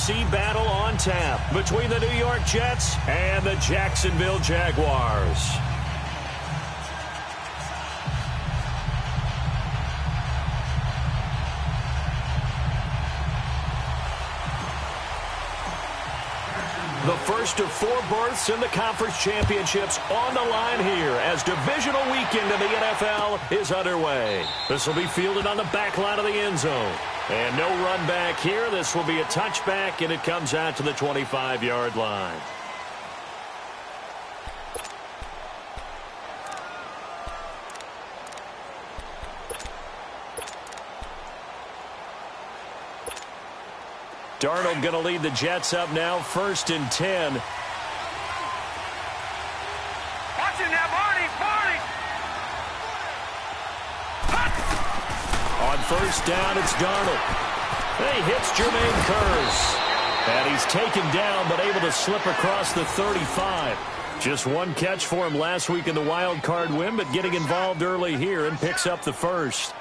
AFC battle on tap between the New York Jets and the Jacksonville Jaguars. The first of 4 berths in the conference championships on the line here as divisional weekend in the NFL is underway. This will be fielded on the back line of the end zone. And no run back here. This will be a touchback, and it comes out to the 25-yard line. Darnold going to lead the Jets up now, 1st and 10. Watch it now, Barney! On 1st down, it's Darnold. He hits Jermaine Kearse. And he's taken down, but able to slip across the 35. Just 1 catch for him last week in the wild card win, but getting involved early here and picks up the 1st.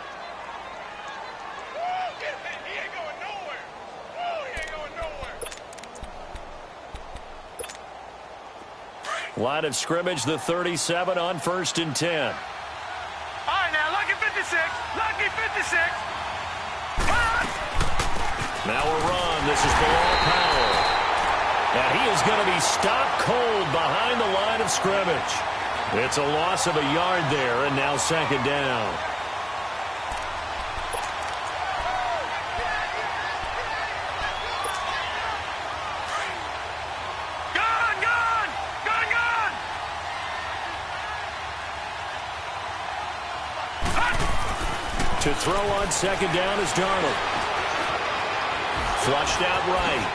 Line of scrimmage, the 37 on 1st and 10. All right, now, lucky 56. Lucky 56. Now a run. This is Bilal Powell. And he is going to be stopped cold behind the line of scrimmage. It's a loss of a yard there, and now 2nd down. To throw on 2nd down is Darnold. Flushed out right.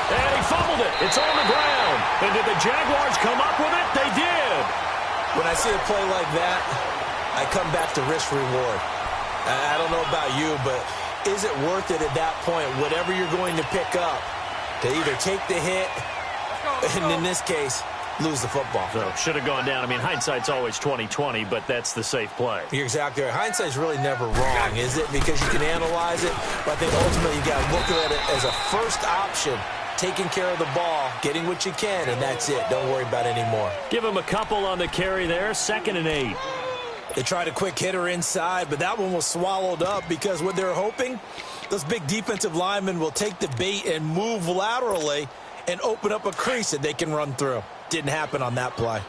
And he fumbled it. It's on the ground. And did the Jaguars come up with it? They did. When I see a play like that, I come back to risk reward. I don't know about you, but is it worth it at that point, whatever you're going to pick up, to either take the hit, and in this case, lose the football? So should have gone down. I mean, hindsight's always 20/20, but that's the safe play. You're exactly right. Hindsight's really never wrong, is it? Because you can analyze it, but I think ultimately you got to look at it as a first option, taking care of the ball, getting what you can, and that's it. Don't worry about it anymore. Give him a couple on the carry there, 2nd and 8. They tried a quick hitter inside, but that one was swallowed up because what they're hoping, those big defensive linemen will take the bait and move laterally and open up a crease that they can run through. Didn't happen on that play.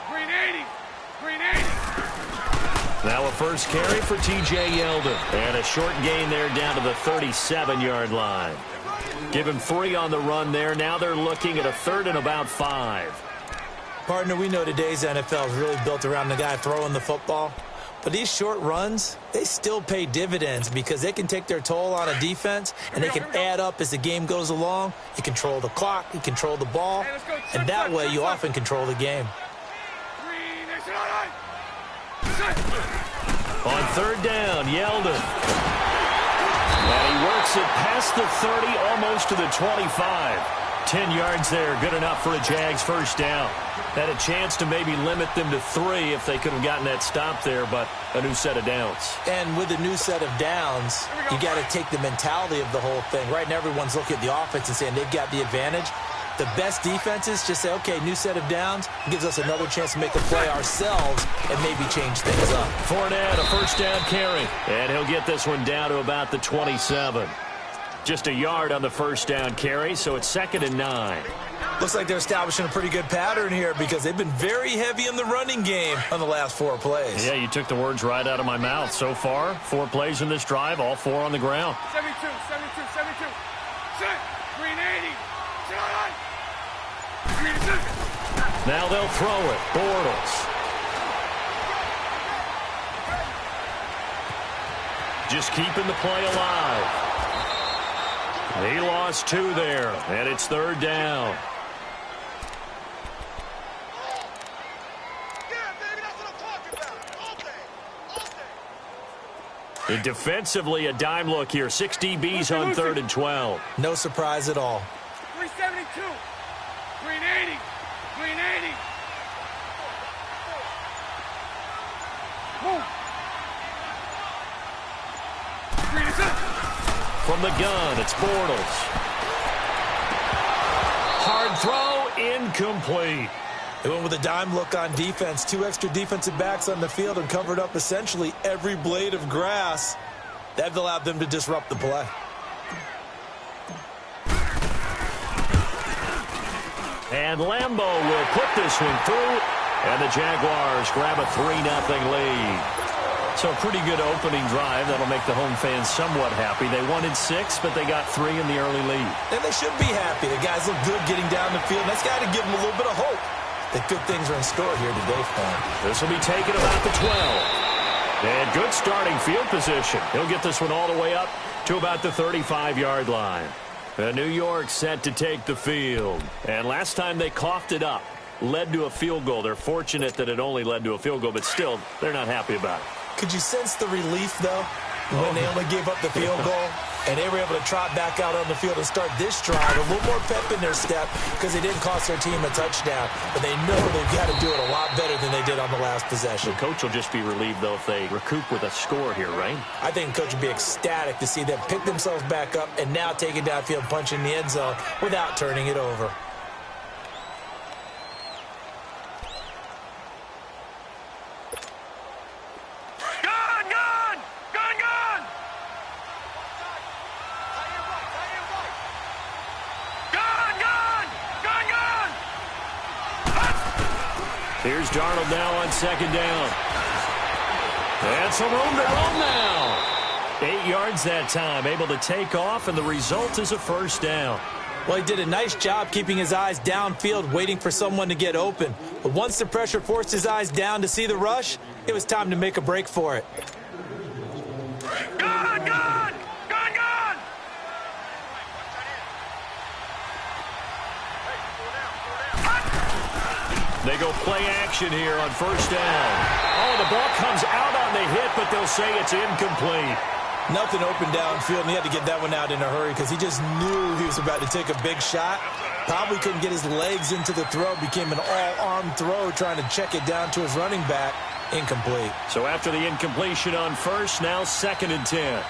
Green 80. Green 80. Now a first carry for T.J. Yeldon. And a short gain there down to the 37-yard line. Give him 3 on the run there. Now they're looking at a 3rd and about 5. Partner, we know today's NFL is really built around the guy throwing the football. But these short runs, they still pay dividends because they can take their toll on a defense, and they can add up as the game goes along. You control the clock, you control the ball, and that way you often control the game. On 3rd down, Yeldon. And he works it past the 30, almost to the 25. 10 yards there, good enough for a Jags 1st down. Had a chance to maybe limit them to 3 if they could have gotten that stop there, but a new set of downs. And with a new set of downs, you got to take the mentality of the whole thing. Right now, everyone's looking at the offense and saying they've got the advantage. The best defenses just say, okay, new set of downs, gives us another chance to make a play ourselves and maybe change things up. Fournette, a 1st down carry, and he'll get this one down to about the 27. Just a yard on the 1st down carry, so it's 2nd and 9. Looks like they're establishing a pretty good pattern here because they've been very heavy in the running game on the last 4 plays. Yeah, you took the words right out of my mouth. So far, 4 plays in this drive, all 4 on the ground. 72, 72, 72. Set. Green 80. Set on. Green 6. Now they'll throw it. Bortles. Just keeping the play alive. He lost 2 there, and it's 3rd down. And defensively, a dime look here. 6 DBs on 3rd and 12. No surprise at all. 372. Green 80. Green 80. Move. Screen is up. From the gun, it's Bortles. Hard throw, incomplete. They went with a dime look on defense. 2 extra defensive backs on the field and covered up essentially every blade of grass. That allowed them to disrupt the play. And Lambo will put this one through, and the Jaguars grab a 3-0 lead. So a pretty good opening drive. That'll make the home fans somewhat happy. They wanted 6, but they got 3 in the early lead. And they should be happy. The guys look good getting down the field. That's got to give them a little bit of hope that good things are in store here today for them. This will be taken about the 12. And good starting field position. He'll get this one all the way up to about the 35-yard line. New York set to take the field. And last time they coughed it up, led to a field goal. They're fortunate that it only led to a field goal, but still, they're not happy about it. Could you sense the relief, though, when they only gave up the field goal and they were able to trot back out on the field and start this drive? A little more pep in their step because they didn't cost their team a touchdown, but they know they've got to do it a lot better than they did on the last possession. The coach will just be relieved, though, if they recoup with a score here, right? I think the coach would be ecstatic to see them pick themselves back up and now take it downfield, punch in the end zone without turning it over. Here's Darnold now on second down. And some room to roam now. 8 yards that time, able to take off, and the result is a first down. Well, he did a nice job keeping his eyes downfield, waiting for someone to get open. But once the pressure forced his eyes down to see the rush, it was time to make a break for it. Gun! Gun! Gun! Gun! They go play action here on first down. Oh, the ball comes out on the hit, but they'll say it's incomplete. Nothing open downfield, and he had to get that one out in a hurry because he just knew he was about to take a big shot. Probably couldn't get his legs into the throw. Became an all-arm throw trying to check it down to his running back. Incomplete. So after the incompletion on first, now 2nd and 10.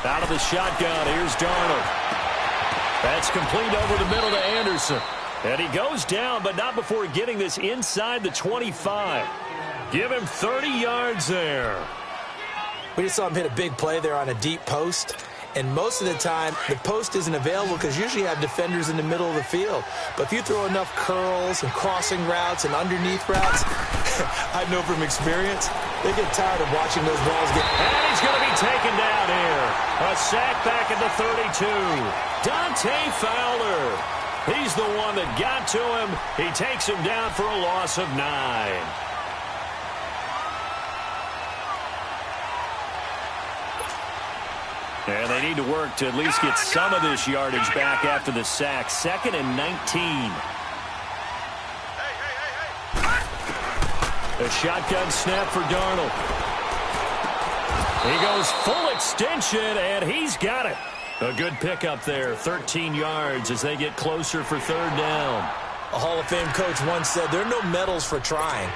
Out of the shotgun, here's Darnold. That's complete over the middle to Anderson. And he goes down, but not before getting this inside the 25. Give him 30 yards there. We just saw him hit a big play there on a deep post. And most of the time, the post isn't available because usually you have defenders in the middle of the field. But if you throw enough curls and crossing routes and underneath routes, I know from experience, they get tired of watching those balls get... And he's going to be taken down here. A sack back at the 32. Dante Fowler. He's the one that got to him. He takes him down for a loss of 9. And they need to work to at least get some of this yardage back after the sack. 2nd and 19. A shotgun snap for Darnold. He goes full extension, and he's got it. A good pickup there, 13 yards as they get closer for 3rd down. A Hall of Fame coach once said, there are no medals for trying.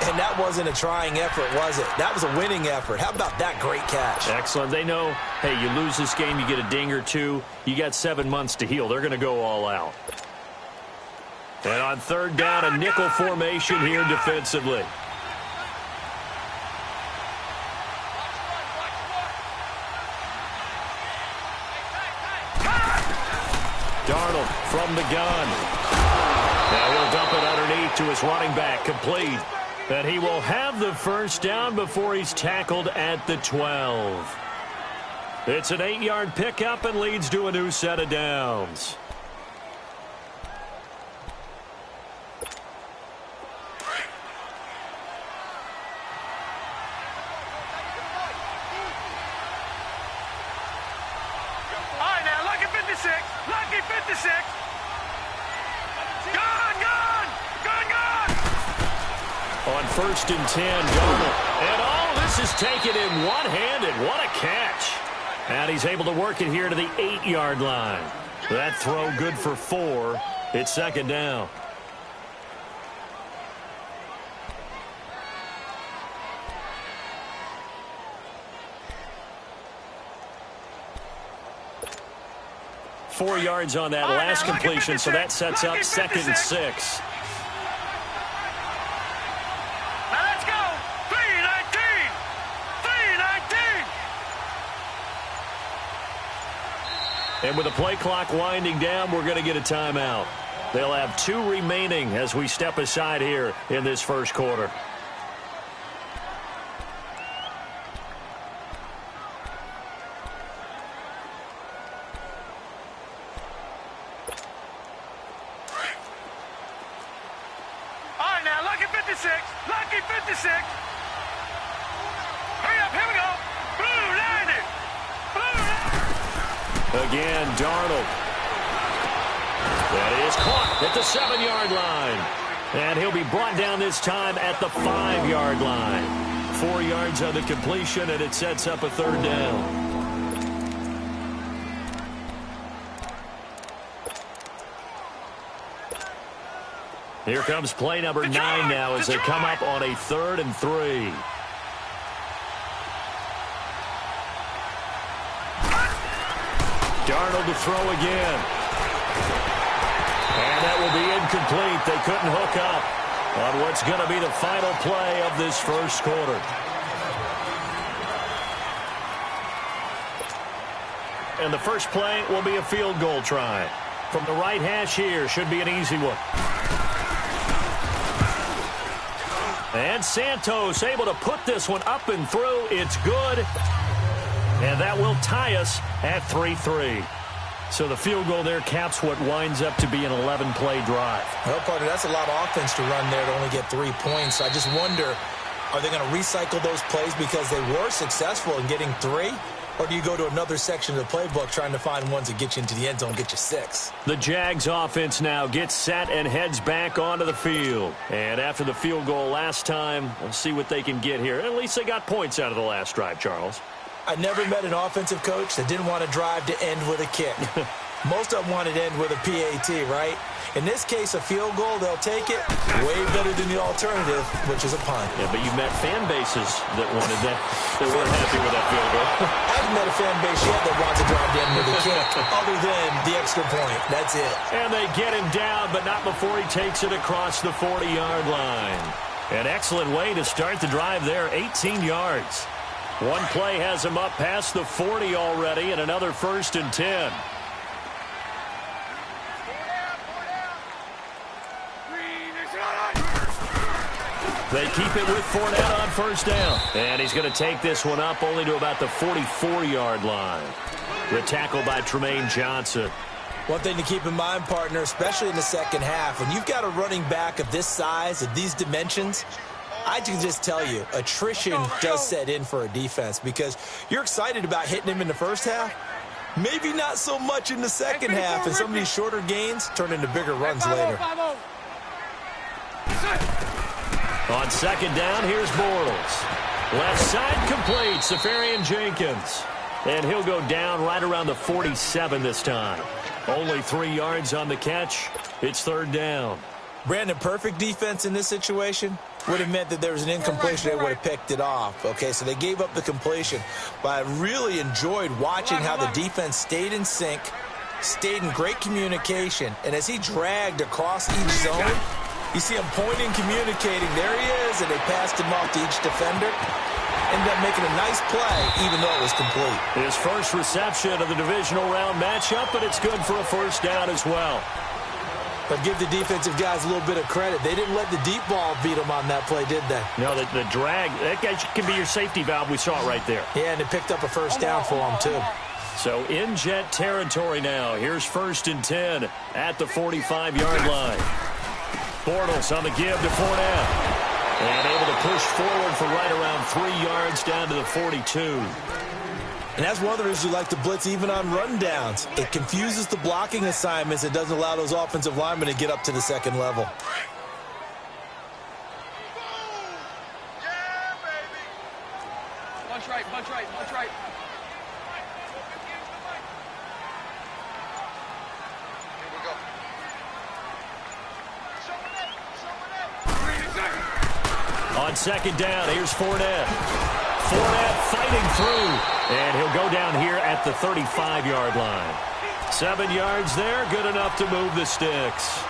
And that wasn't a trying effort, was it? That was a winning effort. How about that great catch? Excellent. They know, hey, you lose this game, you get a ding or two. You got 7 months to heal. They're going to go all out. And on 3rd down, a nickel formation here defensively. Darnold from the gun. Now he'll dump it underneath to his running back, complete. And he will have the first down before he's tackled at the 12. It's an 8-yard pickup and leads to a new set of downs. Lucky 56. Gun! On 1st and 10, Darnold. And all this is taken in one-handed. What a catch. And he's able to work it here to the 8-yard line. That throw good for 4. It's 2nd down. 4 yards on that last completion, so that sets up 2nd and 6. Now let's go. 3:19. 3:19. And with the play clock winding down, we're going to get a timeout. They'll have 2 remaining as we step aside here in this first quarter. All right, now, lucky 56. Lucky 56. Hurry up, here we go. Blue 90. Blue 90. Again, Darnold. That is caught at the 7-yard line. And he'll be brought down this time at the 5-yard line. 4 yards on the completion, and it sets up a 3rd down. Here comes play number 9 now as they come up on a 3rd and 3. Darnold to throw again. And that will be incomplete. They couldn't hook up on what's going to be the final play of this first quarter. And the first play will be a field goal try. From the right hash here, should be an easy one. And Santos able to put this one up and through. It's good. And that will tie us at 3-3. So the field goal there caps what winds up to be an 11-play drive. Well, partner, that's a lot of offense to run there to only get 3 points. I just wonder, are they going to recycle those plays because they were successful in getting 3? Or do you go to another section of the playbook trying to find ones that get you into the end zone, get you 6? The Jags offense now gets set and heads back onto the field. And after the field goal last time, we'll see what they can get here. At least they got points out of the last drive, Charles. I never met an offensive coach that didn't want to drive to end with a kick. Most of them wanted to end with a PAT, right? In this case, a field goal, they'll take it. Way better than the alternative, which is a punt. Yeah, but you met fan bases that wanted that. They weren't happy with that field goal. I haven't met a fan base yet that wants to drive to end with a kick, other than the extra point. That's it. And they get him down, but not before he takes it across the 40-yard line. An excellent way to start the drive there, 18 yards. One play has him up past the 40 already, and another 1st and 10. They keep it with Fournette on 1st down. And he's going to take this one up only to about the 44-yard line. The tackle by Tremaine Johnson. One thing to keep in mind, partner, especially in the second half, when you've got a running back of this size, of these dimensions, I can just tell you, attrition does set in for a defense because you're excited about hitting him in the first half. Maybe not so much in the second half, and some of these shorter gains turn into bigger runs later. On 2nd down, here's Bortles. Left side complete, Safarian Jenkins. And he'll go down right around the 47 this time. Only 3 yards on the catch. It's 3rd down. Brandon, perfect defense in this situation would have meant that there was an incompletion. They would have picked it off. Okay, so they gave up the completion. But I really enjoyed watching how the defense stayed in sync, stayed in great communication. And as he dragged across each zone, you see him pointing, communicating. There he is, and they passed him off to each defender. Ended up making a nice play, even though it was complete. His first reception of the divisional round matchup, but it's good for a 1st down as well. But give the defensive guys a little bit of credit. They didn't let the deep ball beat them on that play, did they? No, the drag, that can be your safety valve. We saw it right there. Yeah, and it picked up a 1st down for them, too. So in Jet territory now. Here's 1st and 10 at the 45-yard line. Bortles on the give to Fournette. And able to push forward for right around 3 yards down to the 42. And that's one of the reasons you like to blitz even on rundowns. It confuses the blocking assignments. It doesn't allow those offensive linemen to get up to the 2nd level. Yeah, baby. Punch right, punch right, punch right. Here we go. On 2nd down, here's Fournette. Fournette fighting through. And he'll go down here at the 35-yard line. 7 yards there, good enough to move the sticks.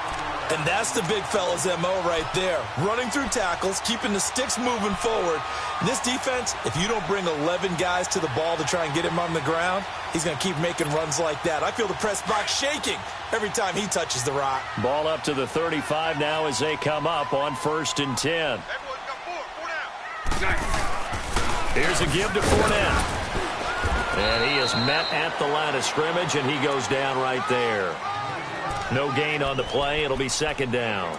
And that's the big fella's MO right there. Running through tackles, keeping the sticks moving forward. This defense, if you don't bring 11 guys to the ball to try and get him on the ground, he's going to keep making runs like that. I feel the press box shaking every time he touches the rock. Ball up to the 35 now as they come up on 1st and 10. Here's a give to Fournette. And he is met at the line of scrimmage, and he goes down right there. No gain on the play. It'll be 2nd down.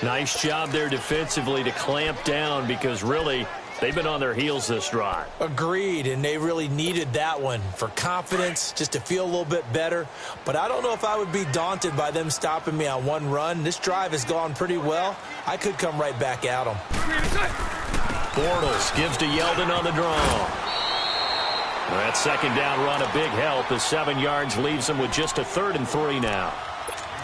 Nice job there defensively to clamp down because really they've been on their heels this drive. Agreed, and they really needed that one for confidence, just to feel a little bit better. But I don't know if I would be daunted by them stopping me on one run. This drive has gone pretty well. I could come right back at them. Bortles gives to Yeldon on the draw. That 2nd down run, a big help as 7 yards leaves them with just a 3rd and 3 now.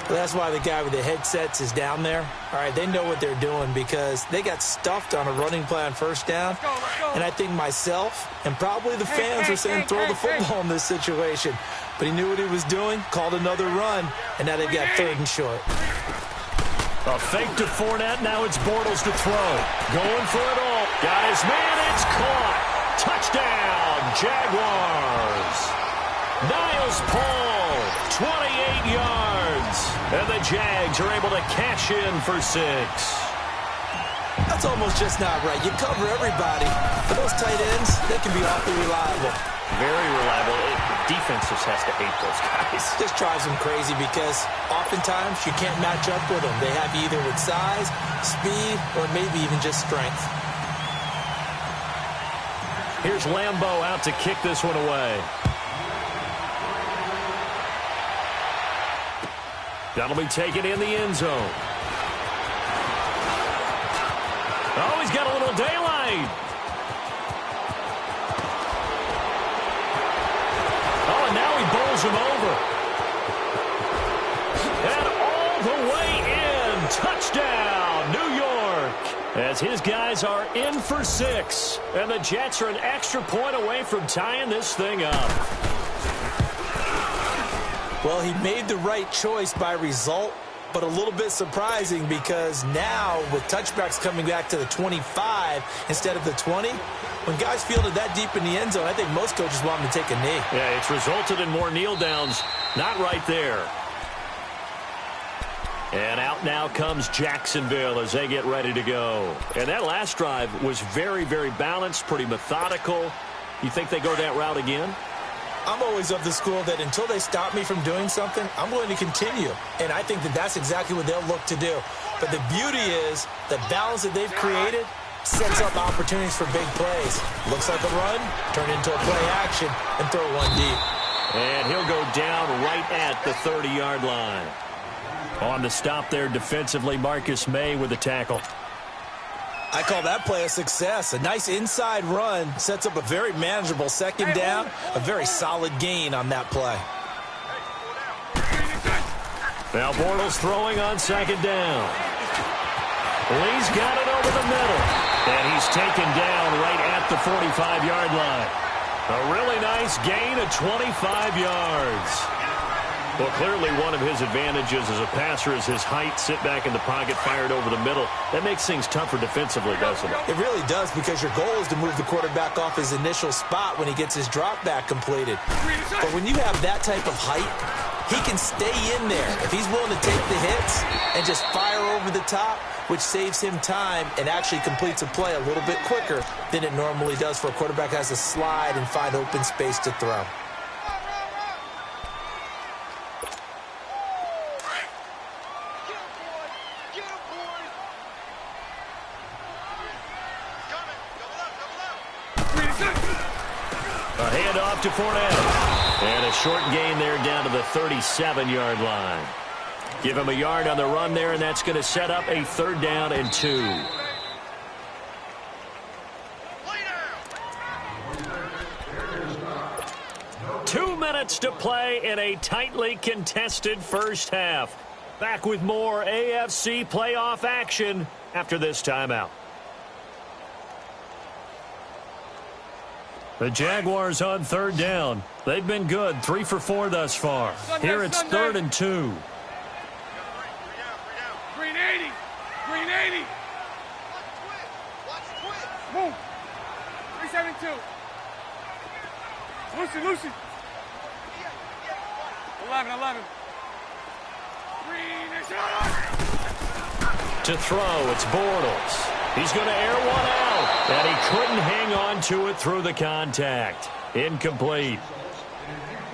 Well, that's why the guy with the headsets is down there. All right, they know what they're doing because they got stuffed on a running play on 1st down. And I think myself and probably the fans are saying throw the football in this situation. But he knew what he was doing, called another run, and now they've got 3rd and short. A fake to Fournette. Now it's Bortles to throw. Going for it all. Got his man. It's caught. Touchdown, Jaguars. Niles Paul, 28 yards. And the Jags are able to cash in for 6. That's almost just not right. You cover everybody. For those tight ends, they can be awfully reliable. Very reliable. Defense just has to hate those guys. This drives them crazy because oftentimes you can't match up with them. They have you either with size, speed, or maybe even just strength. Here's Lambeau out to kick this one away. That'll be taken in the end zone. Oh, he's got a little daylight. Oh, and now he bowls him over. And all the way in. Touchdown, New York. As his guys are in for 6. And the Jets are an extra point away from tying this thing up. Well, he made the right choice by result, but a little bit surprising because now with touchbacks coming back to the 25 instead of the 20, when guys fielded that deep in the end zone, I think most coaches want them to take a knee. Yeah, it's resulted in more kneel downs. Not right there. And out now comes Jacksonville as they get ready to go. And that last drive was very, very balanced, pretty methodical. You think they go that route again? I'm always of the school that until they stop me from doing something, I'm going to continue. And I think that that's exactly what they'll look to do. But the beauty is the balance that they've created sets up opportunities for big plays. Looks like a run, turn into a play action, and throw one deep. And he'll go down right at the 30-yard line. On the stop there defensively, Marcus May with the tackle. I call that play a success. A nice inside run sets up a very manageable 2nd down, a very solid gain on that play. Now Bortles throwing on 2nd down. Lee's got it over the middle. And he's taken down right at the 45-yard line. A really nice gain of 25 yards. Well, clearly one of his advantages as a passer is his height. Sit back in the pocket, fired over the middle. That makes things tougher defensively, doesn't it? It really does because your goal is to move the quarterback off his initial spot when he gets his drop back completed. But when you have that type of height, he can stay in there. If he's willing to take the hits and just fire over the top, which saves him time and actually completes a play a little bit quicker than it normally does for a quarterback who has to slide and find open space to throw. A handoff to Fournette. And a short gain there down to the 37-yard line. Give him a yard on the run there, and that's going to set up a 3rd down and 2. Two minutes to play in a tightly contested first half. Back with more AFC playoff action after this timeout. The Jaguars on third down. They've been good, 3 for 4 thus far. Here it's 3rd and 2. Green 80. Green 80. Move. 372. Lucy. 11. Green is To throw, it's Bortles. He's going to air one out, and he couldn't hang on to it through the contact. Incomplete.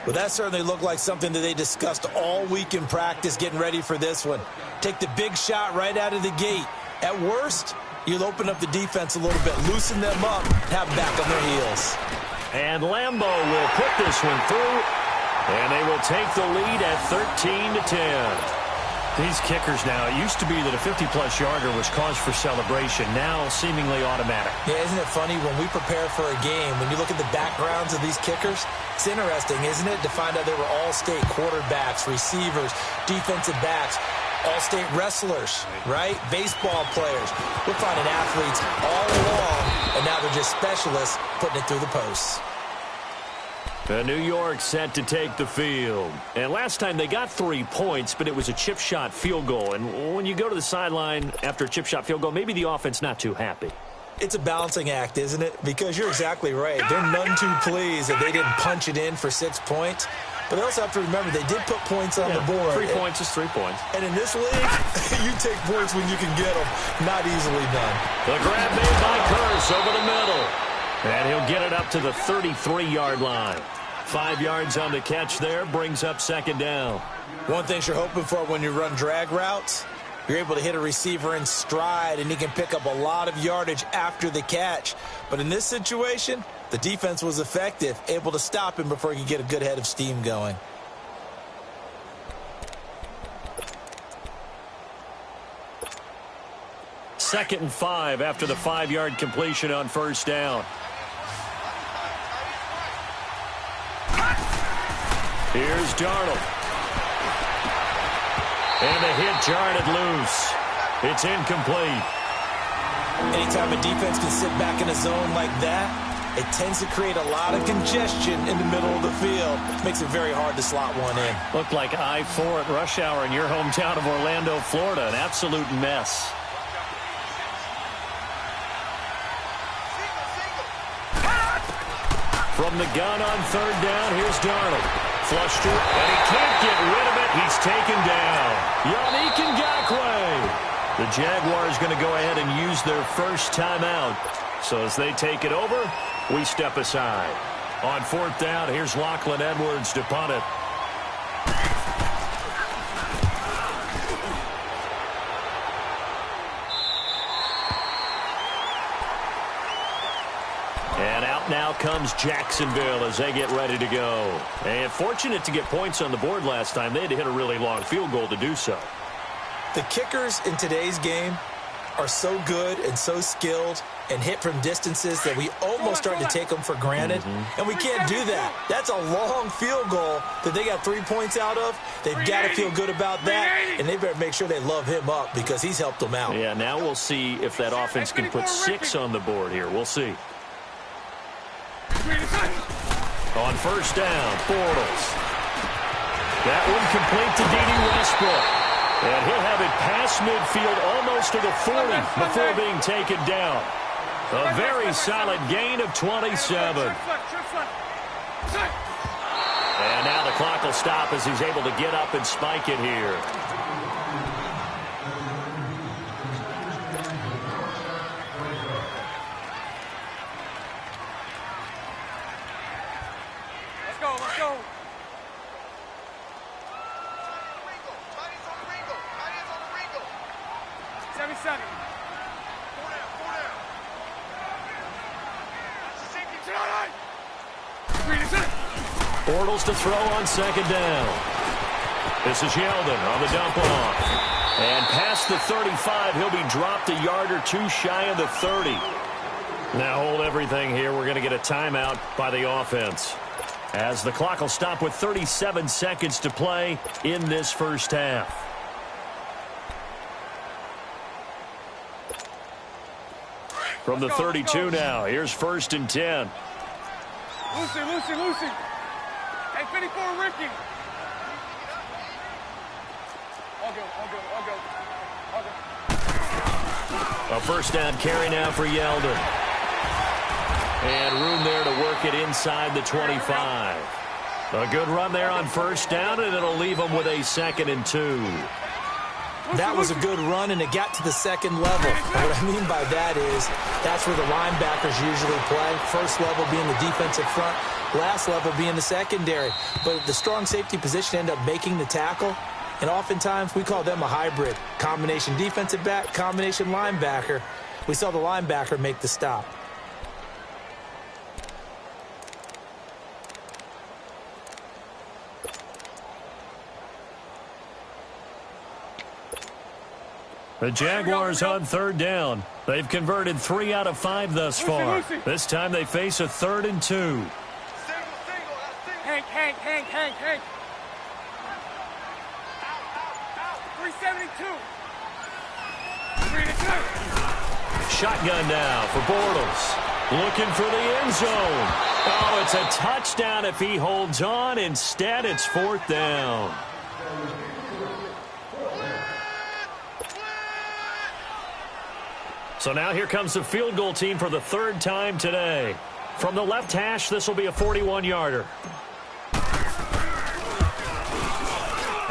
Well, that certainly looked like something that they discussed all week in practice getting ready for this one. Take the big shot right out of the gate. At worst, you'll open up the defense a little bit, loosen them up, have them back on their heels. And Lambeau will put this one through, and they will take the lead at 13-10. These kickers now, it used to be that a 50-plus yarder was cause for celebration, now seemingly automatic. Yeah, isn't it funny when we prepare for a game, when you look at the backgrounds of these kickers, it's interesting, isn't it, to find out they were all-state quarterbacks, receivers, defensive backs, all-state wrestlers, right? Baseball players. We're finding athletes all along, and now they're just specialists putting it through the posts. New York set to take the field. And last time they got 3 points, but it was a chip shot field goal. And when you go to the sideline after a chip shot field goal, maybe the offense not too happy. It's a balancing act, isn't it? Because you're exactly right. They're none too pleased that they didn't punch it in for 6 points. But they also have to remember they did put points on the board. 3 points is 3 points. And in this league, you take points when you can get them. Not easily done. The grab made by Kearse over the middle. And he'll get it up to the 33-yard line. 5 yards on the catch there, brings up 2nd down. One thing you're hoping for when you run drag routes, you're able to hit a receiver in stride, and he can pick up a lot of yardage after the catch. But in this situation, the defense was effective, able to stop him before he could get a good head of steam going. Second and 5 after the 5-yard completion on 1st down. Here's Darnold. And the hit jarred it loose. It's incomplete. Anytime a defense can sit back in a zone like that, it tends to create a lot of congestion in the middle of the field. Makes it very hard to slot one in. Looked like I-4 at rush hour in your hometown of Orlando, Florida. An absolute mess. From the gun on 3rd down, here's Darnold. Flushed it, and he can't get rid of it. He's taken down. Yannick Ngakoue. The Jaguars going to go ahead and use their first timeout. So as they take it over, we step aside. On 4th down, here's Lachlan Edwards to punt it. And out now comes Jacksonville as they get ready to go. And fortunate to get points on the board last time. They had to hit a really long field goal to do so. The kickers in today's game are so good and so skilled and hit from distances that we almost start to take them for granted. And we can't do that. That's a long field goal that they got 3 points out of. They've got to feel good about that, and they better make sure they love him up because he's helped them out. Yeah, now we'll see if that offense can put 6 on the board here. We'll see. On 1st down, Bortles. That one complete to Dede Westbrook. And he'll have it past midfield almost to the 40 before being taken down. A very solid gain of 27. And now the clock will stop as he's able to get up and spike it here. Let's go. 7-7. Bortles to throw on 2nd down. This is Yeldon on the dump off. And past the 35, he'll be dropped a yard or 2 shy of the 30. Now hold everything here. We're going to get a timeout by the offense, as the clock will stop with 37 seconds to play in this first half. From the 32 now, here's 1st and 10. Lucy, Lucy, Lucy. Hey, 54, Ricky. All go, all go, all go. All go. A first down carry now for Yeldon. And room there to work it inside the 25. A good run there on first down, and it'll leave them with a 2nd and 2. That was a good run, and it got to the second level. And what I mean by that is that's where the linebackers usually play. First level being the defensive front, last level being the secondary. But the strong safety position ended up making the tackle, and oftentimes we call them a hybrid. Combination defensive back, combination linebacker. We saw the linebacker make the stop. The Jaguars on third down. They've converted 3 out of 5 thus far. This time they face a 3rd and 2. Hank. 372. 3 to 2. Shotgun now for Bortles. Looking for the end zone. Oh, it's a touchdown if he holds on. Instead, it's 4th down. So now here comes the field goal team for the 3rd time today. From the left hash, this will be a 41-yarder.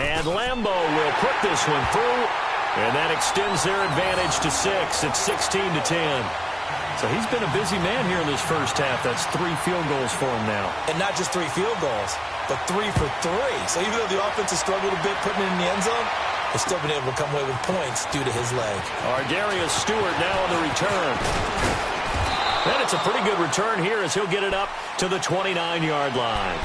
And Lambeau will put this one through, and that extends their advantage to 6. It's 16 to 10. So he's been a busy man here in this first half. That's 3 field goals for him now. And not just 3 field goals, but 3 for 3. So even though the offense has struggled a bit putting it in the end zone, they've still been able to come away with points due to his leg. Darius Stewart now on the return. And it's a pretty good return here as he'll get it up to the 29-yard line.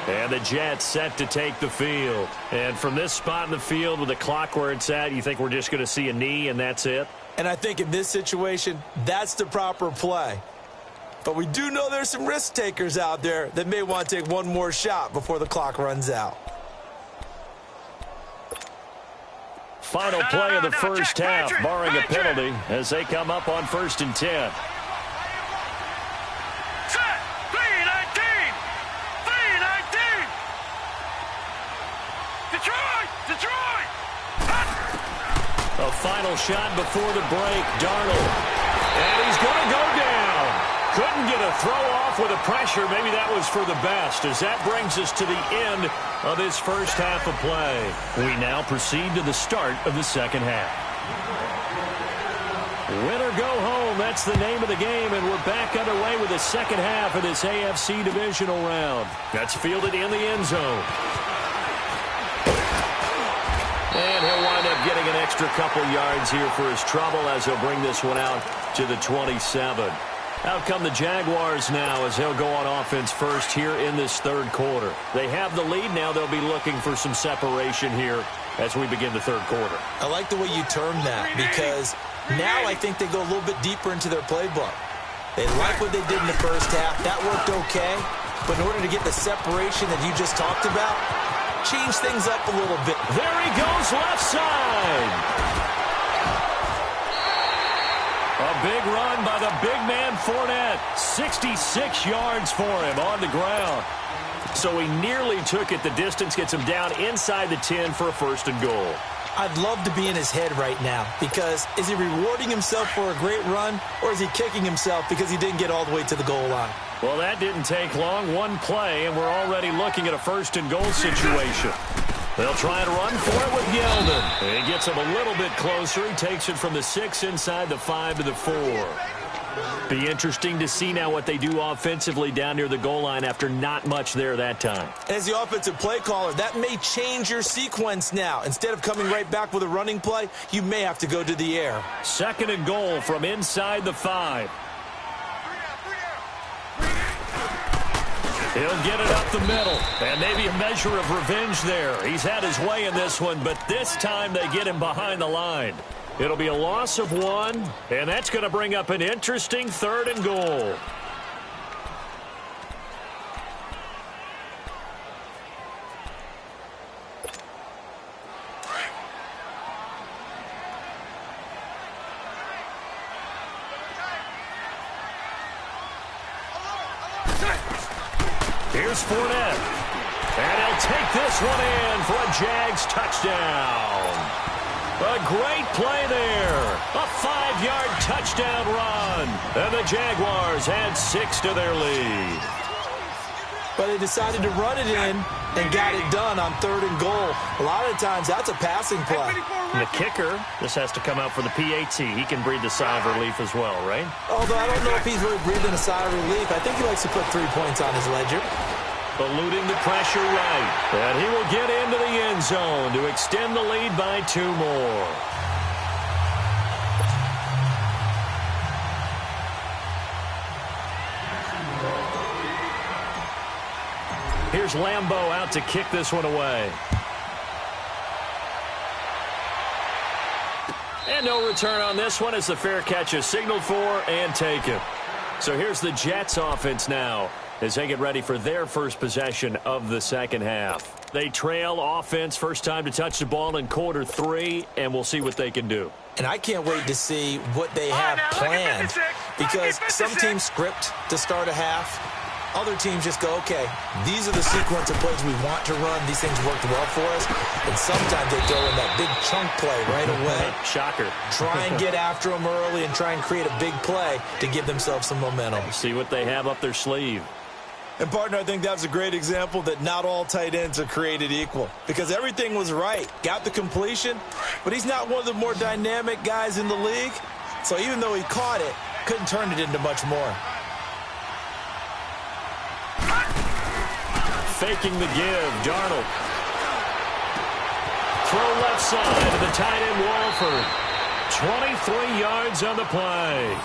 And the Jets set to take the field. And from this spot in the field with the clock where it's at, you think we're just going to see a knee and that's it? And I think in this situation, that's the proper play. But we do know there's some risk takers out there that may want to take one more shot before the clock runs out. Final play of the first half, barring a penalty, as they come up on 1st and 10. Set. 319. 319. Detroit. A final shot before the break, Darnold. And he's going to go down. Couldn't get a throw off with the pressure. Maybe that was for the best, as that brings us to the end of this first half of play. We now proceed to the start of the second half. Win or go home, that's the name of the game, and we're back underway with the second half of this AFC divisional round. That's fielded in the end zone. And he'll wind up getting an extra couple yards here for his trouble as he'll bring this one out to the 27. Out come the Jaguars now as they'll go on offense first here in this 3rd quarter. They have the lead now. They'll be looking for some separation here as we begin the 3rd quarter. I like the way you termed that because now I think they go a little bit deeper into their playbook. They like what they did in the first half. That worked okay. But in order to get the separation that you just talked about, change things up a little bit. There he goes left side. A big run by the big man Fournette. 66 yards for him on the ground. So he nearly took it the distance, gets him down inside the 10 for a 1st and goal. I'd love to be in his head right now because is he rewarding himself for a great run or is he kicking himself because he didn't get all the way to the goal line? Well, that didn't take long. One play, and we're already looking at a 1st and goal situation. They'll try and run for it with Yeldon. He gets him a little bit closer. He takes it from the 6 inside the 5 to the 4. Be interesting to see now what they do offensively down near the goal line after not much there that time. As the offensive play caller, that may change your sequence now. Instead of coming right back with a running play, you may have to go to the air. 2nd and goal from inside the 5. He'll get it up the middle, and maybe a measure of revenge there. He's had his way in this one, but this time they get him behind the line. It'll be a loss of 1, and that's going to bring up an interesting 3rd and goal. Here's Fournette. And he'll take this one in for a Jags touchdown. A great play there. A 5-yard touchdown run. And the Jaguars add 6 to their lead. But they decided to run it in and got it done on 3rd and goal. A lot of the times, that's a passing play. And the kicker, this has to come out for the PAT. He can breathe a sigh of relief as well, right? Although I don't know if he's really breathing a sigh of relief. I think he likes to put 3 points on his ledger. Eluding the pressure right. And he will get into the end zone to extend the lead by 2 more. Here's Lambeau out to kick this one away. And no return on this one as the fair catch is signaled for and taken. So here's the Jets offense now as they get ready for their first possession of the second half. They trail offense, first time to touch the ball in quarter 3, and we'll see what they can do. And I can't wait to see what they have planned, because some teams script to start a half. Other teams just go, okay, these are the sequence of plays we want to run. These things worked well for us. And sometimes they throw in that big chunk play right away. Shocker. Try and get after them early and try and create a big play to give themselves some momentum. See what they have up their sleeve. And, partner, I think that was a great example that not all tight ends are created equal, because everything was right. Got the completion, but he's not one of the more dynamic guys in the league. So even though he caught it, couldn't turn it into much more. Faking the give, Darnold. Throw left side to the tight end, Walford. 23 yards on the play.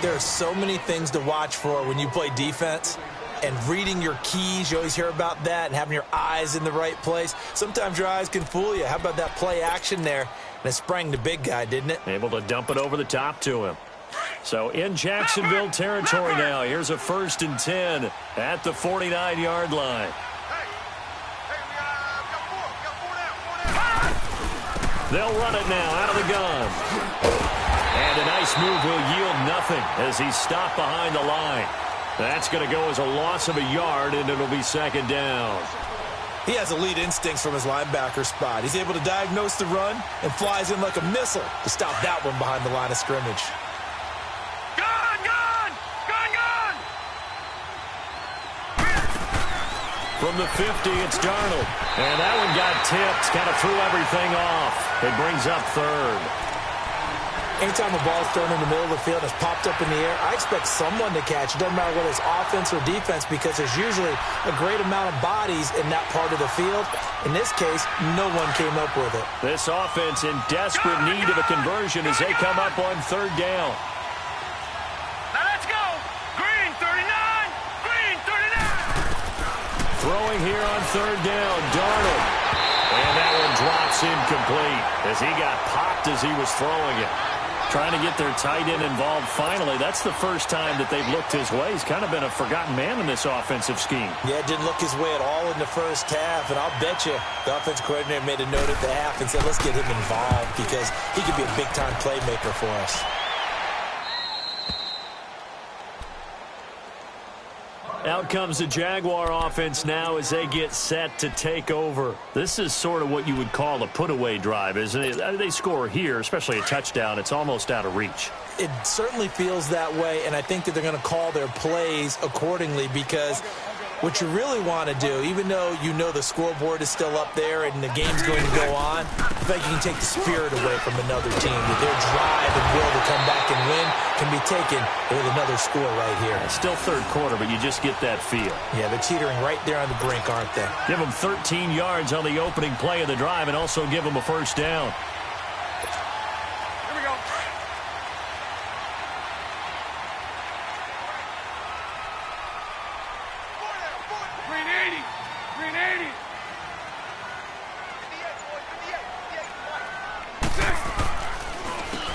There are so many things to watch for when you play defense. And reading your keys, you always hear about that, and having your eyes in the right place. Sometimes your eyes can fool you. How about that play action there? And it sprang the big guy, didn't it? Able to dump it over the top to him. So in Jacksonville territory now. Here's a 1st and 10 at the 49-yard line. They'll run it now out of the gun. And a nice move will yield nothing as he's stopped behind the line. That's going to go as a loss of a yard, and it'll be 2nd down. He has elite instincts from his linebacker spot. He's able to diagnose the run and flies in like a missile to stop that one behind the line of scrimmage. From the 50, it's Darnold. And that one got tipped, kind of threw everything off. It brings up 3rd. Anytime a ball's thrown in the middle of the field and it's popped up in the air, I expect someone to catch. It doesn't matter whether it's offense or defense, because there's usually a great amount of bodies in that part of the field. In this case, no one came up with it. This offense in desperate need of a conversion as they come up on 3rd down. Now let's go. Green 39. Green 39. Throwing here on 3rd down, Darnold. And that one drops incomplete as he got popped as he was throwing it. Trying to get their tight end involved finally. That's the first time that they've looked his way. He's kind of been a forgotten man in this offensive scheme. Yeah, it didn't look his way at all in the first half. And I'll bet you the offensive coordinator made a note at the half and said, let's get him involved because he could be a big-time playmaker for us. Out comes the Jaguar offense now as they get set to take over. This is sort of what you would call a put-away drive, isn't it? They score here, especially a touchdown. It's almost out of reach. It certainly feels that way, and I think that they're going to call their plays accordingly, because what you really want to do, even though you know the scoreboard is still up there and the game's going to go on, I think you can take the spirit away from another team. That their drive and will to come back and win can be taken with another score right here. It's still 3rd quarter, but you just get that feel. Yeah, they're teetering right there on the brink, aren't they? Give them 13 yards on the opening play of the drive and also give them a 1st down. Here we go. Green 80. Green 80.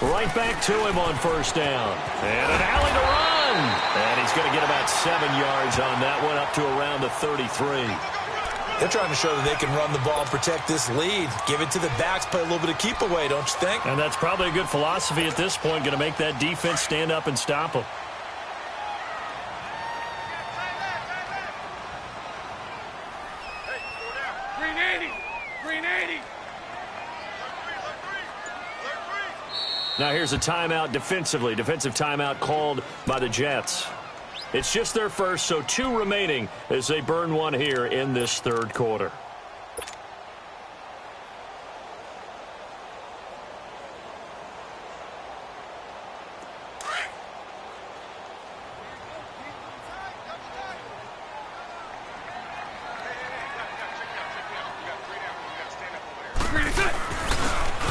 Right back to him on 1st down. And an alley to run. And he's going to get about 7 yards on that one, up to around the 33. They're trying to show that they can run the ball and protect this lead. Give it to the backs, play a little bit of keep away, don't you think? And that's probably a good philosophy at this point, going to make that defense stand up and stop them. 380. Now here's a timeout defensively. Defensive timeout called by the Jets. It's just their first, so 2 remaining as they burn one here in this third quarter.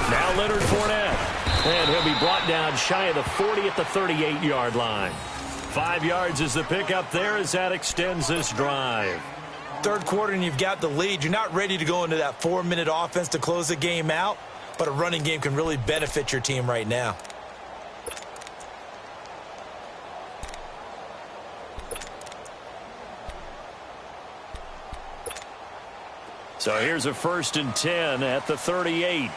Now Leonard Fournette, and he'll be brought down shy of the 40 at the 38-yard line. 5 yards is the pickup there as that extends this drive. Third quarter and you've got the lead. You're not ready to go into that 4-minute offense to close the game out, but a running game can really benefit your team right now. So here's a 1st and 10 at the 38.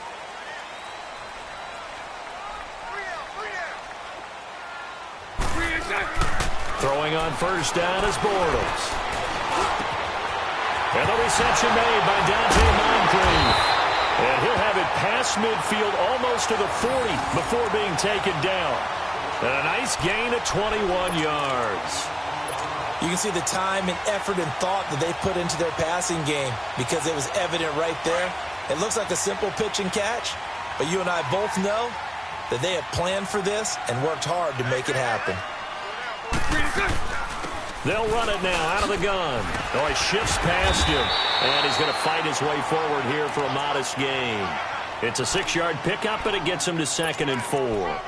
Throwing on first down is Bortles. And the reception made by Dante Moncrief. And he'll have it past midfield almost to the 40 before being taken down. And a nice gain of 21 yards. You can see the time and effort and thought that they put into their passing game because it was evident right there. It looks like a simple pitch and catch, but you and I both know that they have planned for this and worked hard to make it happen. They'll run it now out of the gun. Oh, he shifts past him, and he's going to fight his way forward here for a modest gain. It's a 6-yard pickup, and it gets him to 2nd and 4.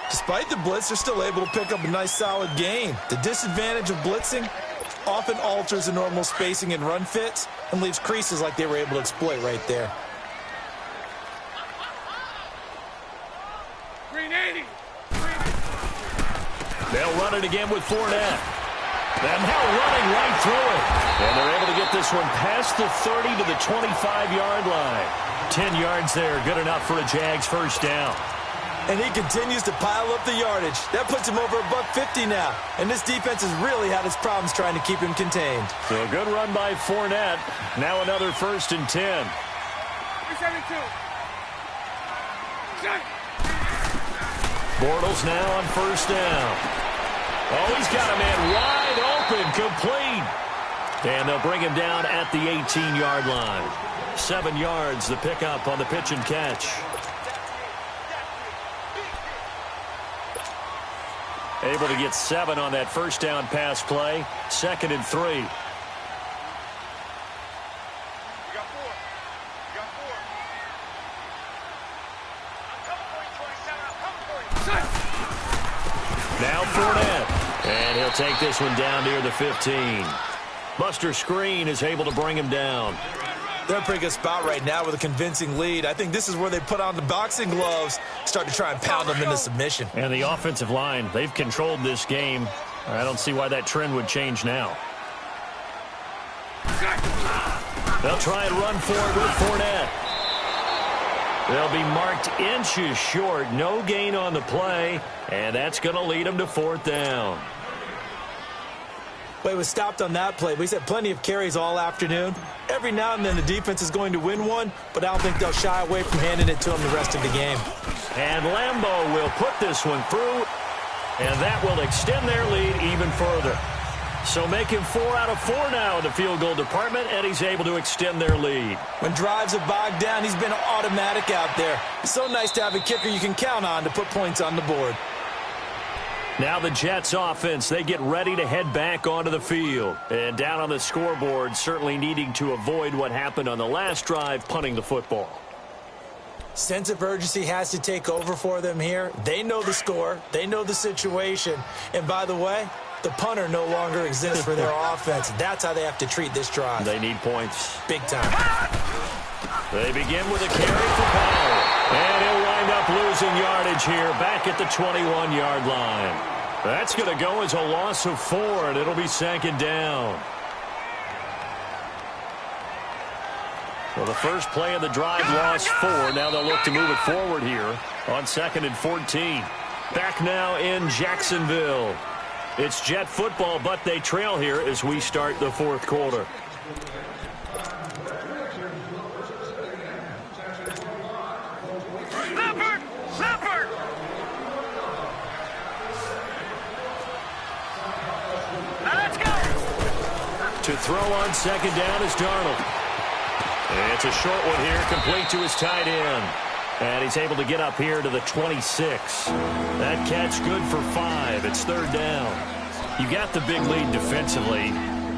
Despite the blitz, they're still able to pick up a nice solid gain. The disadvantage of blitzing often alters the normal spacing and run fits and leaves creases like they were able to exploit right there. 380. They'll run it again with Fournette. And now running right through it. And they're able to get this one past the 30 to the 25-yard line. 10 yards there, good enough for a Jags first down. And he continues to pile up the yardage. That puts him over $150 now. And this defense has really had its problems trying to keep him contained. So a good run by Fournette. Now another 1st and 10. 372. Bortles now on first down. Oh, he's got a man wide open, complete. And they'll bring him down at the 18-yard line. 7 yards, the pickup on the pitch and catch. Able to get 7 on that first down pass play. 2nd and 3. You got 4. You got 4. Now Fournette. And he'll take this one down near the 15. Buster Screen is able to bring him down. They're in a pretty good spot right now with a convincing lead. I think this is where they put on the boxing gloves, start to try and pound them into submission. And the offensive line, they've controlled this game. I don't see why that trend would change now. They'll try and run forward with Fournette. They'll be marked inches short. No gain on the play, and that's going to lead them to 4th down. But it was stopped on that play. We've had plenty of carries all afternoon. Every now and then the defense is going to win one, but I don't think they'll shy away from handing it to them the rest of the game. And Lambeau will put this one through, and that will extend their lead even further. So making 4 out of 4 now in the field goal department, and he's able to extend their lead. When drives are bogged down, he's been automatic out there. It's so nice to have a kicker you can count on to put points on the board. Now the Jets offense, they get ready to head back onto the field. And down on the scoreboard, certainly needing to avoid what happened on the last drive, punting the football. Sense of urgency has to take over for them here. They know the score. They know the situation. And by the way, the punter no longer exists for their offense. That's how they have to treat this drive. They need points. Big time. They begin with a carry for Powell. And he'll wind up losing yardage here back at the 21-yard line. That's going to go as a loss of 4, and it'll be 2nd down. Well, the first play of the drive lost 4. Now they'll look to move it forward here on 2nd and 14. Back now in Jacksonville. It's Jet football, but they trail here as we start the 4th quarter. To throw on second down is Darnold. It's a short one here, complete to his tight end. And he's able to get up here to the 26. That catch good for 5. It's third down. You got the big lead defensively.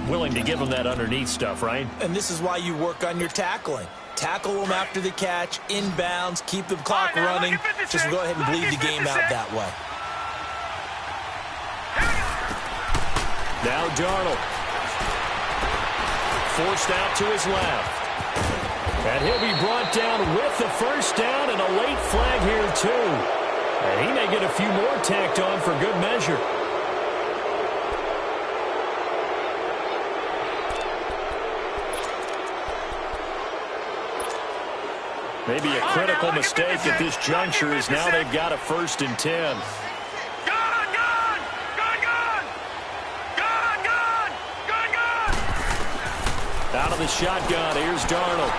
Willing to give him that underneath stuff, right? And this is why you work on your tackling. Tackle them after the catch, inbounds, keep the clock running. Just go ahead and bleed the game out that way. Now Darnold. Forced out to his left. And he'll be brought down with the first down and a late flag here, too. And he may get a few more tacked on for good measure. Maybe a critical mistake at this juncture is now they've got a 1st and 10. Out of the shotgun, here's Darnold.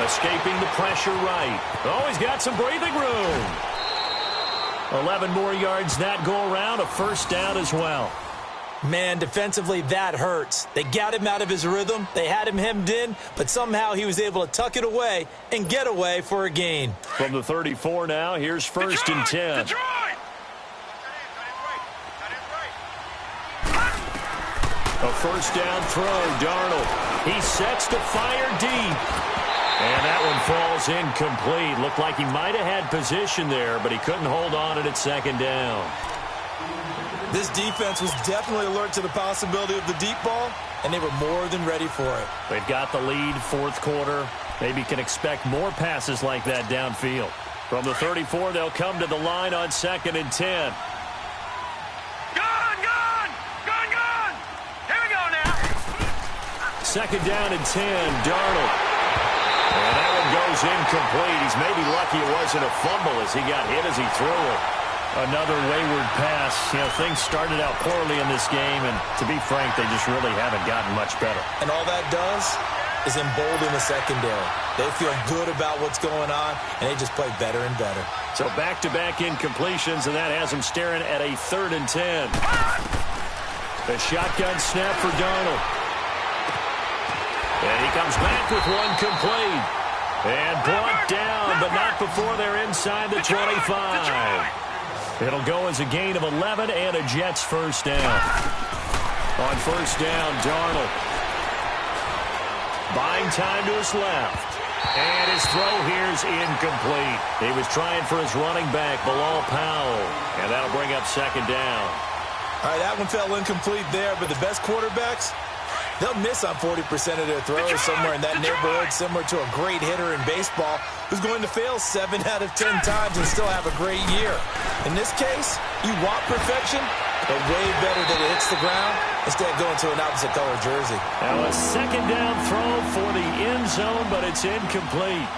Escaping the pressure right. Oh, he's got some breathing room. 11 more yards that go around, a first down as well. Man, defensively, that hurts. They got him out of his rhythm. They had him hemmed in, but somehow he was able to tuck it away and get away for a gain. From the 34 now, here's 1st and 10. A first down throw, Darnold. He sets to fire deep. And that one falls incomplete. Looked like he might have had position there, but he couldn't hold on it at second down. This defense was definitely alert to the possibility of the deep ball, and they were more than ready for it. They've got the lead, 4th quarter. Maybe can expect more passes like that downfield. From the 34, they'll come to the line on 2nd and 10. Second down and 10, Darnold. And that one goes incomplete. He's maybe lucky it wasn't a fumble as he got hit as he threw it. Another wayward pass. You know, things started out poorly in this game, and to be frank, they just really haven't gotten much better. And all that does is embolden the secondary. They feel good about what's going on, and they just play better and better. So back-to-back incompletions, and that has them staring at a 3rd and 10. The shotgun snap for Darnold. And he comes back with one complete. And brought down, but not before they're inside the 25. It'll go as a gain of 11 and a Jets first down. On first down, Darnold. Buying time to his left. And his throw here is incomplete. He was trying for his running back, Bilal Powell. And that'll bring up second down. All right, that one fell incomplete there, but the best quarterbacks, they'll miss on 40% of their throws somewhere in that neighborhood, similar to a great hitter in baseball who's going to fail 7 out of 10 times and still have a great year. In this case, you want perfection, but way better that it hits the ground instead of going to an opposite color jersey. Now a second down throw for the end zone, but it's incomplete.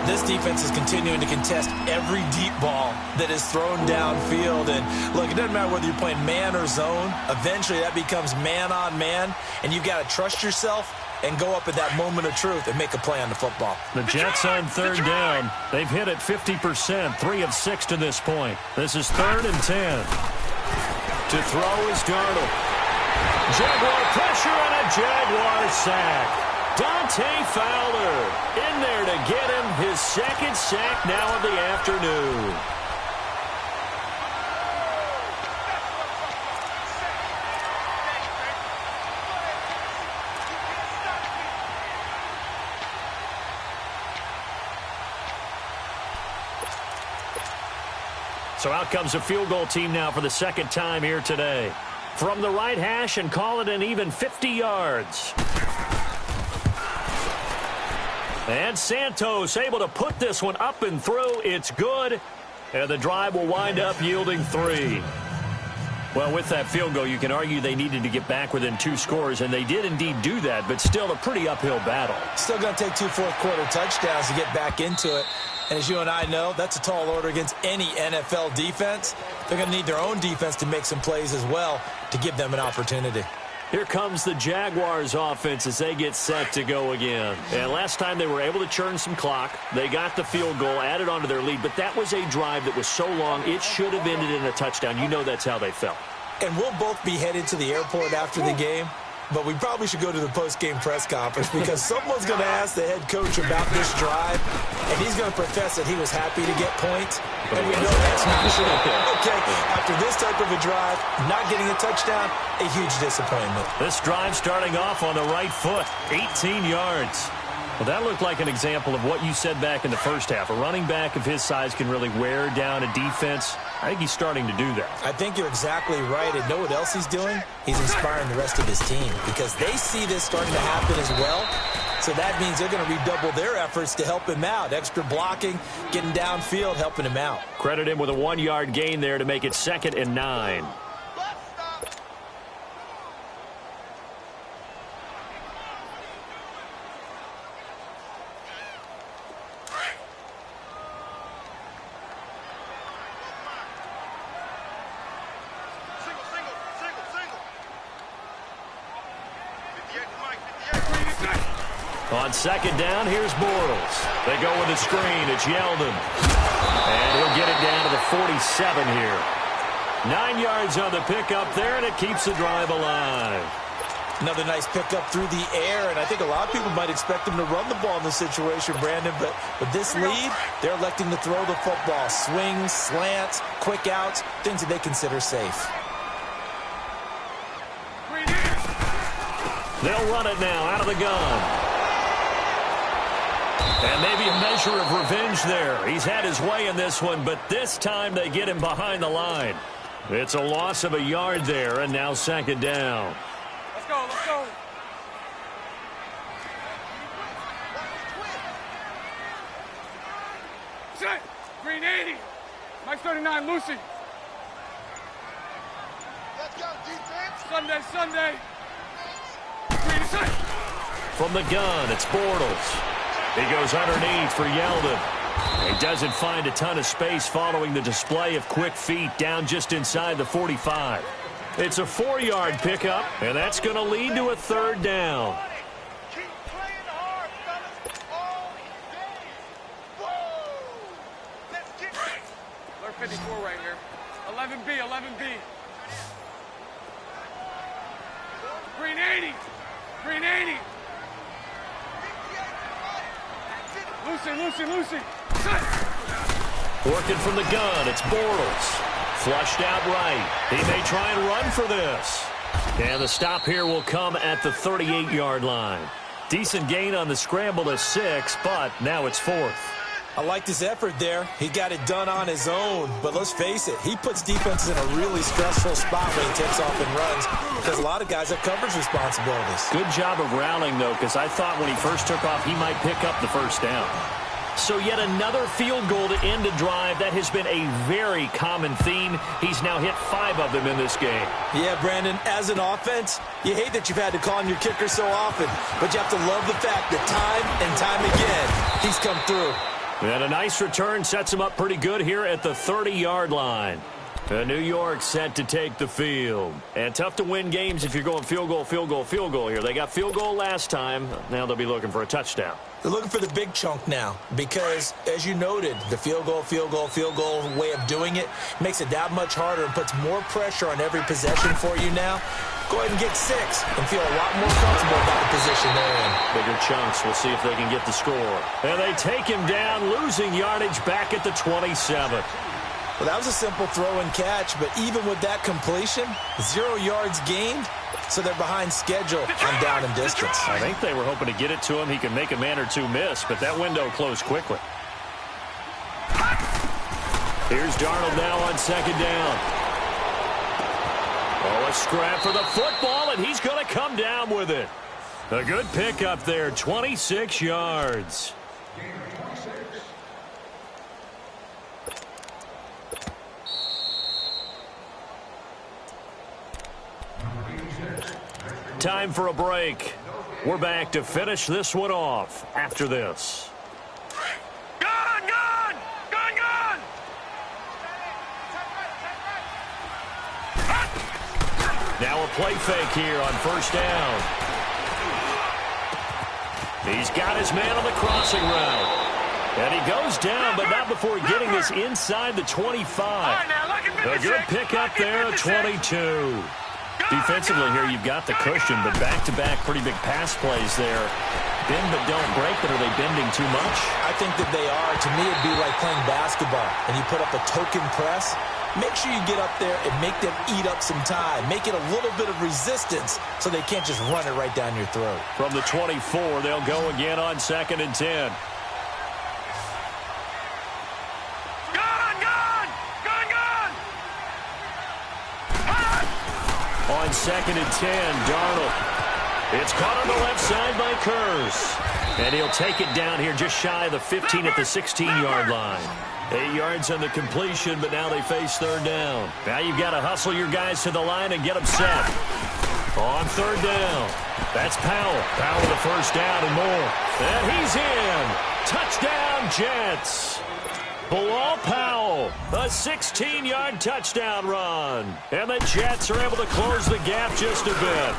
This defense is continuing to contest every deep ball that is thrown downfield. And, look, it doesn't matter whether you're playing man or zone. Eventually, that becomes man-on-man, and you've got to trust yourself and go up at that moment of truth and make a play on the football. The Jets on third down. They've hit it 50%, 3 of 6 to this point. This is 3rd and 10. To throw is Darnold. Jaguar pressure and a Jaguar sack. Dante Fowler in there to get him his 2nd sack now of the afternoon. So out comes a field goal team now for the 2nd time here today. From the right hash and call it an even 50 yards. And Santos able to put this one up and through. It's good. And the drive will wind up yielding 3. Well, with that field goal, you can argue they needed to get back within 2 scores, and they did indeed do that, but still a pretty uphill battle. Still going to take 2 fourth-quarter touchdowns to get back into it. And as you and I know, that's a tall order against any NFL defense. They're going to need their own defense to make some plays as well to give them an opportunity. Here comes the Jaguars offense as they get set to go again. And last time they were able to churn some clock. They got the field goal, added on to their lead, but that was a drive that was so long it should have ended in a touchdown. You know that's how they felt. And we'll both be headed to the airport after the game. but we probably should go to the post-game press conference because someone's going to ask the head coach about this drive, and he's going to profess that he was happy to get points, and we know that's not true. Okay, after this type of a drive, not getting a touchdown, a huge disappointment. This drive starting off on the right foot, 18 yards. Well, that looked like an example of what you said back in the first half. A running back of his size can really wear down a defense. I think he's starting to do that. I think you're exactly right. And know what else he's doing? He's inspiring the rest of his team because they see this starting to happen as well. So that means they're going to redouble their efforts to help him out. Extra blocking, getting downfield, helping him out. Credit him with a 1-yard gain there to make it 2nd and 9. On 2nd down, here's Bortles. They go with a screen. It's Yeldon. And he'll get it down to the 47 here. 9 yards on the pickup there, and it keeps the drive alive. Another nice pickup through the air, and I think a lot of people might expect him to run the ball in this situation, Brandon, but with this lead, they're electing to throw the football. Swings, slants, quick outs, things that they consider safe. They'll run it now out of the gun. And maybe a measure of revenge there. He's had his way in this one, but this time they get him behind the line. It's a loss of a yard there, and now 2nd down. Let's go, let's go. Set. Green 80. Mike 39, Lucy. Let's go, defense. Sunday. Green set. From the gun, it's Bortles. He goes underneath for Yeldon. He doesn't find a ton of space following the display of quick feet down just inside the 45. It's a 4-yard pickup, and that's going to lead to a 3rd down. Keep playing hard, fellas. All day. Whoa! Let's get it. Alert 54 right here. 11B. Green 80. Green 80. Lucy. Set. Working from the gun, it's Bortles. Flushed out right. He may try and run for this. And the stop here will come at the 38-yard line. Decent gain on the scramble to 6, but now it's 4th. I like this effort there. He got it done on his own, but let's face it, he puts defenses in a really stressful spot when he takes off and runs because a lot of guys have coverage responsibilities. Good job of rallying, though, because I thought when he first took off, he might pick up the 1st down. So yet another field goal to end a drive. That has been a very common theme. He's now hit 5 of them in this game. Yeah, Brandon, as an offense, you hate that you've had to call on your kicker so often, but you have to love the fact that time and time again, he's come through. And a nice return sets him up pretty good here at the 30-yard line. New York set to take the field. And tough to win games if you're going field goal here. They got field goal last time. Now they'll be looking for a touchdown. They're looking for the big chunk now because, as you noted, the field goal way of doing it makes it that much harder and puts more pressure on every possession for you now. Go ahead and get 6 and feel a lot more comfortable about the position they're in. Bigger chunks. We'll see if they can get the score. And they take him down, losing yardage back at the 27. Well, that was a simple throw and catch, but even with that completion, 0 yards gained, so they're behind schedule on down and distance. I think they were hoping to get it to him. He could make a man or two miss, but that window closed quickly. Here's Darnold now on 2nd down. Oh, a scrap for the football, and he's going to come down with it. A good pickup there, 26 yards. Time for a break. We're back to finish this one off after this. Gun! Now a play fake here on 1st down. He's got his man on the crossing route. And he goes down, but not before getting this inside the 25. A good pickup there at 22. Defensively here, you've got the cushion, but back-to-back pretty big pass plays there. Bend but don't break, but are they bending too much? I think that they are. To me, it'd be like playing basketball, and you put up a token press. Make sure you get up there and make them eat up some time. Make it a little bit of resistance so they can't just run it right down your throat. From the 24, they'll go again on 2nd and 10. On 2nd and 10, Darnold. It's caught on the left side by Kurz. And he'll take it down here just shy of the 15 at the 16-yard line. 8 yards on the completion, but now they face 3rd down. Now you've got to hustle your guys to the line and get them set. On 3rd down, that's Powell. Powell with the 1st down and more. And he's in. Touchdown, Jets. Bilal Powell, a 16-yard touchdown run. And the Jets are able to close the gap just a bit.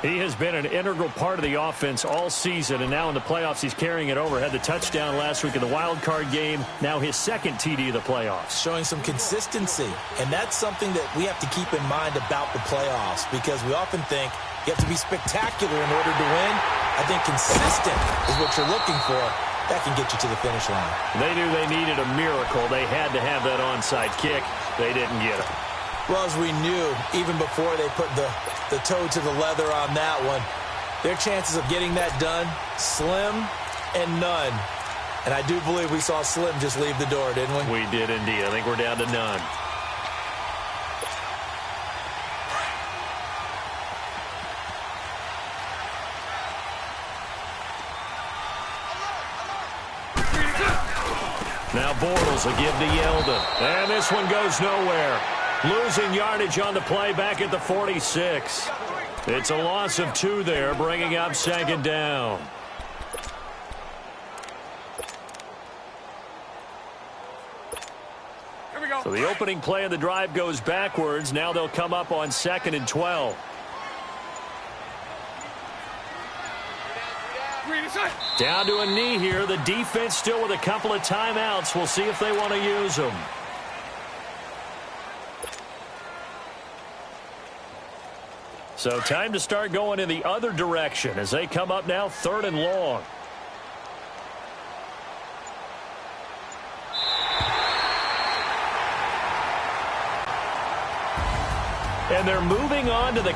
He has been an integral part of the offense all season, and now in the playoffs he's carrying it over. Had the touchdown last week in the wild card game. Now his 2nd TD of the playoffs. Showing some consistency, and that's something that we have to keep in mind about the playoffs, because we often think you have to be spectacular in order to win. I think consistent is what you're looking for. That can get you to the finish line. They knew they needed a miracle. They had to have that onside kick. They didn't get it. Well, as we knew, even before they put the toe to the leather on that one, their chances of getting that done, slim and none. And I do believe we saw Slim just leave the door, didn't we? We did indeed. I think we're down to none. Now Bortles will give to Yeldon. And this one goes nowhere. Losing yardage on the play back at the 46. It's a loss of 2 there, bringing up 2nd down. Here we go. So the opening play of the drive goes backwards. Now they'll come up on 2nd and 12. Down to a knee here. The defense still with a couple of timeouts. We'll see if they want to use them. So time to start going in the other direction as they come up now 3rd and long. And they're moving on to the